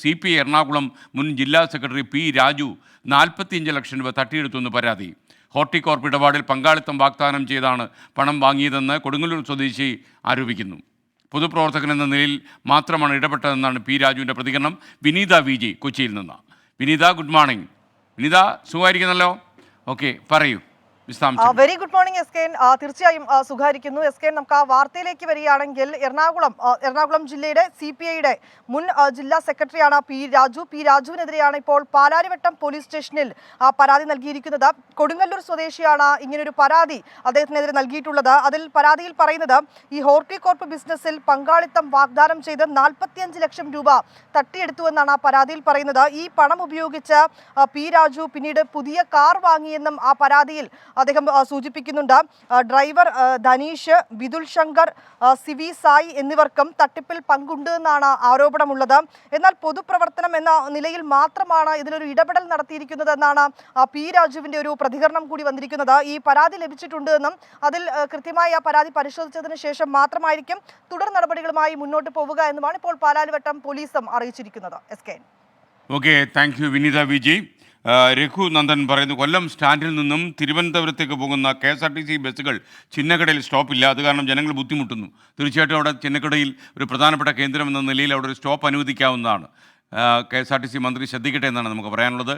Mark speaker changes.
Speaker 1: CPI Ernakulam മുൻ ജില്ലാ secretary P Raju 45 ലക്ഷം രൂപ തട്ടിയെടുത്തുവെന്ന് പരാതി. ഹോർട്ടികോർപ്പ് ഇടപാടിൽ പങ്കാളിത്തം വാഗ്ദാനം ചെയ്താണ് പണം വാങ്ങിയതെന്ന് കൊടുങ്ങല്ലൂർ സ്വദേശി ആരോപിക്കുന്നു. പൊതുപ്രവർത്തകൻ എന്ന നിലയിൽ മാത്രമാണ് ഇടപെട്ടതെന്നാണ് പി രാജുവിൻ്റെ പ്രതികരണം. വിനീത VG കൊച്ചിയിൽ നിന്ന്. വിനീത, ഗുഡ് മോർണിംഗ്. വിനീത, സുഖമായിരിക്കുന്നല്ലോ? ഓക്കെ, പറയൂ.
Speaker 2: Very good morning SK. തീർച്ചയായും സുഖായിരിക്കുന്നു SK. നമുക്ക് ആ വാർത്തയിലേക്ക് വരികയാണെങ്കിൽ എറണാകുളം ജില്ലയുടെ CPIയുടെ മുൻ ജില്ലാ സെക്രട്ടറിയാണ് പി രാജു. പി രാജുവിനെതിരെയാണ് ഇപ്പോൾ പാലാരിവട്ടം പോലീസ് സ്റ്റേഷനിൽ പരാതി നൽകിയിരിക്കുന്നത്. കൊടുങ്ങല്ലൂർ സ്വദേശിയാണ് ഇങ്ങനൊരു പരാതി അദ്ദേഹത്തിനെതിരെ നൽകിയിട്ടുള്ളത്. അതിൽ പരാതിയിൽ പറയുന്നത് ഈ ഹോർട്ടികോർപ്പ് ബിസിനസ്സിൽ പങ്കാളിത്തം വാഗ്ദാനം ചെയ്ത് 45 ലക്ഷം രൂപ തട്ടിയെടുത്തുവെന്നാണ് ആ പരാതിയിൽ പറയുന്നത്. ഈ പണം ഉപയോഗിച്ച് പി രാജു പിന്നീട് പുതിയ കാർ വാങ്ങിയെന്നും ആ പരാതിയിൽ അദ്ദേഹം സൂചിപ്പിക്കുന്നുണ്ട്. ഡ്രൈവർ ധനീഷ്, വിദുൽ ശങ്കർ, സിവി സായി എന്നിവർക്കും തട്ടിപ്പിൽ പങ്കുണ്ട് എന്നാണ് ആരോപണമുള്ളത്. എന്നാൽ പൊതുപ്രവർത്തനം എന്ന നിലയിൽ മാത്രമാണ് ഇതിലൊരു ഇടപെടൽ നടത്തിയിരിക്കുന്നത് എന്നാണ് പി രാജുവിൻ്റെ ഒരു പ്രതികരണം കൂടി വന്നിരിക്കുന്നത്. ഈ പരാതി ലഭിച്ചിട്ടുണ്ട് എന്നും അതിൽ കൃത്യമായി ആ പരാതി പരിശോധിച്ചതിന് ശേഷം മാത്രമായിരിക്കും തുടർ നടപടികളുമായി മുന്നോട്ട് പോവുക എന്നുമാണ് ഇപ്പോൾ പാലാരിവട്ടം പോലീസും അറിയിച്ചിരിക്കുന്നത്. SK.
Speaker 1: Okay, thank you Vineetha VG. Raghu Nandan പറയുന്നു, കൊല്ലം സ്റ്റാൻഡിൽ നിന്നും തിരുവനന്തപുരത്തേക്ക് പോകുന്ന KSRTC ബസ്സുകൾ ചിന്നക്കടയിൽ സ്റ്റോപ്പില്ല. അത് കാരണം ജനങ്ങൾ ബുദ്ധിമുട്ടുന്നു. തീർച്ചയായിട്ടും അവിടെ ചിന്നക്കടയിൽ ഒരു പ്രധാനപ്പെട്ട കേന്ദ്രം എന്ന നിലയിൽ അവിടെ ഒരു സ്റ്റോപ്പ് അനുവദിക്കാവുന്നതാണ്. KSRTC മന്ത്രി ശ്രദ്ധിക്കട്ടെ എന്നാണ് നമുക്ക് പറയാനുള്ളത്.